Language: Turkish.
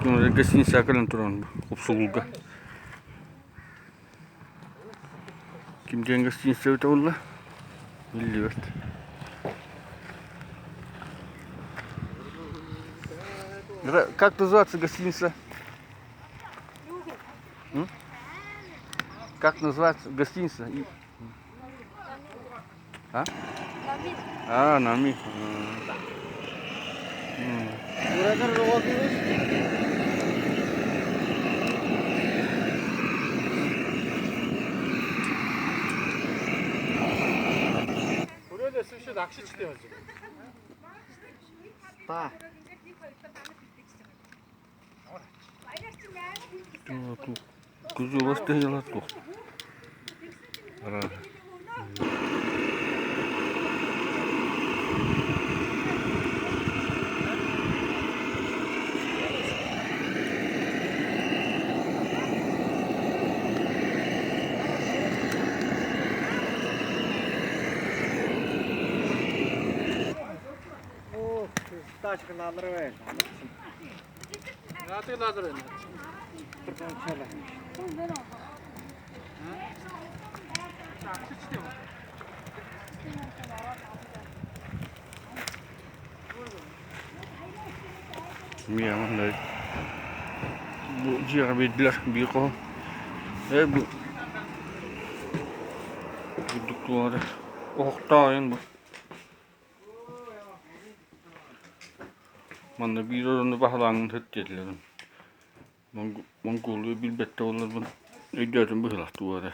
Bunu gasiinsa kalan turan kupsulga. Kimden gasiinsa öte olla? Billiyor. Как называется гостиница? Как называется гостиница? А? А, Нами. Buraya da şu 낚시 치대요 지금. 다. Kuzu bastı yalat ko. Ara. Тачка надрывает. А ты надрывай. Miyaman đấy. Bu ciğer bildiler bir ko. Bu. Gittikleri. Oktayın bu. Bana bir oranda bahlanın tetiğiyle. Mongolya bilbette onlar bunu. Ne diyorsun bu hılaktı var ya.